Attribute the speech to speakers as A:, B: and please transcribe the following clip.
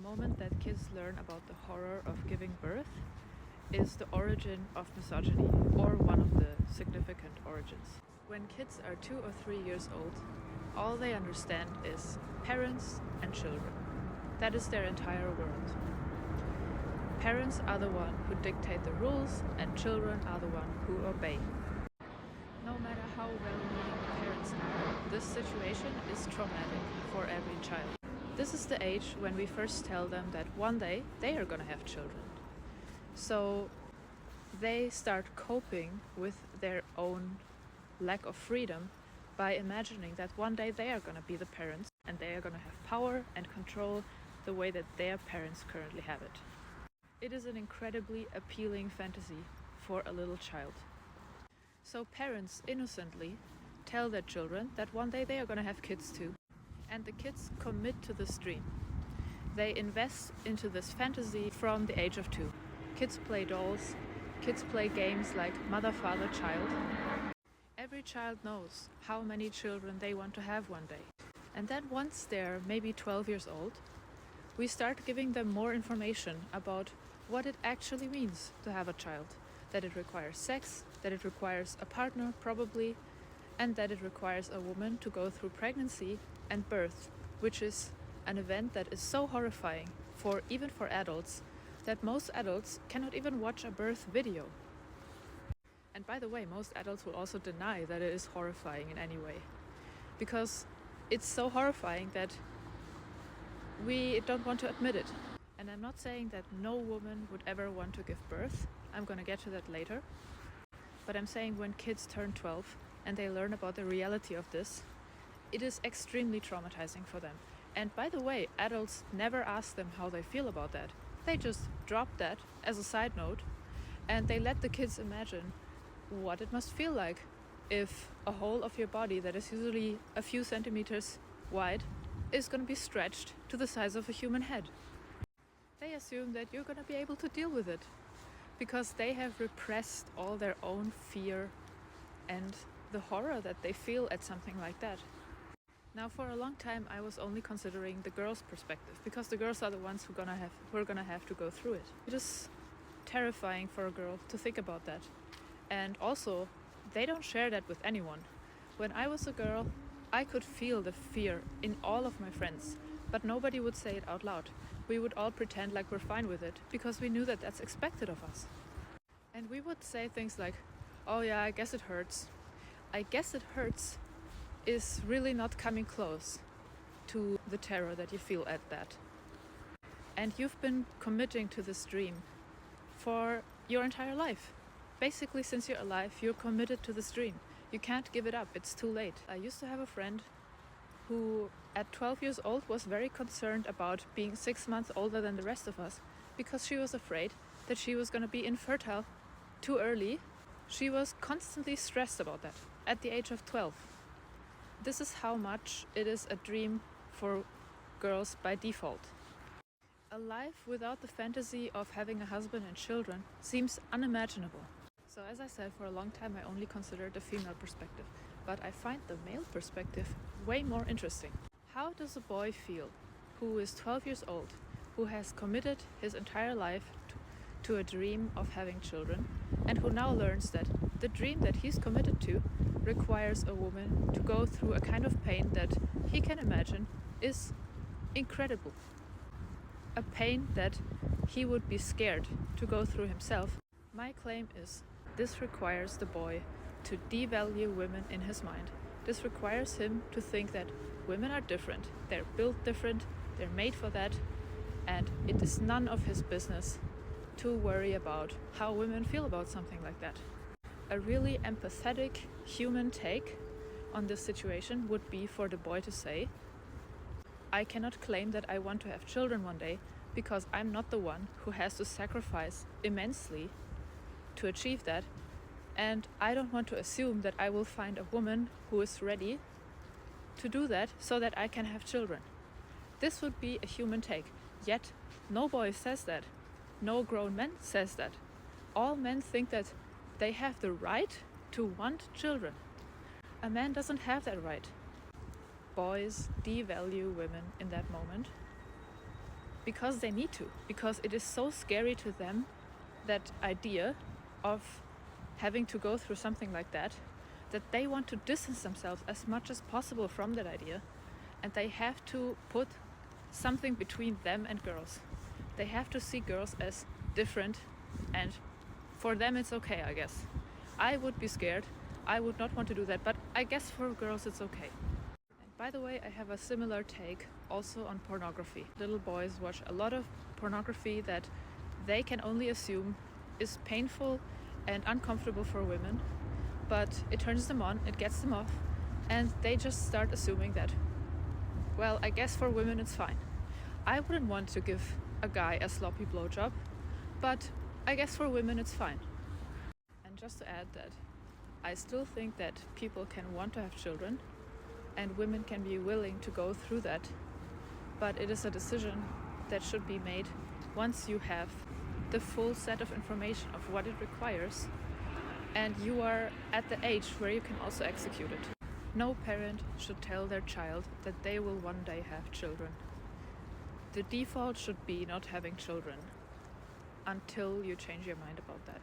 A: moment that kids learn about the horror of giving birth is the origin of misogyny, or one of the significant origins. When kids are 2 or 3 years old, all they understand is parents and children. That is their entire world. Parents are the one who dictate the rules, and children are the one who obey. No matter how well-meaning the parents are, this situation is traumatic for every child. This is the age when we first tell them that one day they are gonna have children. So they start coping with their own lack of freedom by imagining that one day they are gonna be the parents and they are gonna have power and control the way that their parents currently have it. It is an incredibly appealing fantasy for a little child. So parents innocently tell their children that one day they are gonna have kids too. And the kids commit to this dream. They invest into this fantasy from the age of 2. Kids play dolls, kids play games like mother, father, child. Every child knows how many children they want to have one day. And then once they're maybe 12 years old, we start giving them more information about what it actually means to have a child. That it requires sex, that it requires a partner probably, and that it requires a woman to go through pregnancy and birth, which is an event that is so horrifying even for adults that most adults cannot even watch a birth video. And by the way, most adults will also deny that it is horrifying in any way, because it's so horrifying that we don't want to admit it. And I'm not saying that no woman would ever want to give birth. I'm gonna get to that later. But I'm saying when kids turn 12 and they learn about the reality of this, it is extremely traumatizing for them. And by the way, adults never ask them how they feel about that. They just drop that as a side note, and they let the kids imagine what it must feel like if a hole of your body that is usually a few centimeters wide is going to be stretched to the size of a human head. They assume that you're going to be able to deal with it because they have repressed all their own fear and the horror that they feel at something like that. Now, for a long time, I was only considering the girls' perspective because the girls are the ones who are gonna have to go through it. It is terrifying for a girl to think about that. And also, they don't share that with anyone. When I was a girl, I could feel the fear in all of my friends, but nobody would say it out loud. We would all pretend like we're fine with it because we knew that that's expected of us. And we would say things like, oh yeah, I guess it hurts. I guess it hurts is really not coming close to the terror that you feel at that. And you've been committing to this dream for your entire life. Basically, since you're alive, you're committed to this dream. You can't give it up, it's too late. I used to have a friend who at 12 years old was very concerned about being 6 months older than the rest of us because she was afraid that she was going to be infertile too early. She was constantly stressed about that at the age of 12. This is how much it is a dream for girls by default. A life without the fantasy of having a husband and children seems unimaginable. So as I said, for a long time I only considered the female perspective, but I find the male perspective way more interesting. How does a boy feel who is 12 years old, who has committed his entire life to a dream of having children, and who now learns that the dream that he's committed to requires a woman to go through a kind of pain that he can imagine is incredible. A pain that he would be scared to go through himself. My claim is this requires the boy to devalue women in his mind. This requires him to think that women are different, they're built different, they're made for that, and it is none of his business to worry about how women feel about something like that. A really empathetic human take on this situation would be for the boy to say, I cannot claim that I want to have children one day because I'm not the one who has to sacrifice immensely to achieve that, and I don't want to assume that I will find a woman who is ready to do that so that I can have children. This would be a human take, yet no boy says that. No grown man says that. All men think that they have the right to want children. A man doesn't have that right. Boys devalue women in that moment because they need to, because it is so scary to them, that idea of having to go through something like that they want to distance themselves as much as possible from that idea, and they have to put something between them and girls. They have to see girls as different, and for them it's okay, I guess. I would be scared. I would not want to do that, but I guess for girls it's okay. And by the way, I have a similar take also on pornography. Little boys watch a lot of pornography that they can only assume is painful and uncomfortable for women, but it turns them on, it gets them off, and they just start assuming that, well, I guess for women it's fine. I wouldn't want to give a guy a sloppy blowjob, but I guess for women it's fine. And just to add that, I still think that people can want to have children, and women can be willing to go through that, but it is a decision that should be made once you have the full set of information of what it requires, and you are at the age where you can also execute it. No parent should tell their child that they will one day have children. The default should be not having children until you change your mind about that.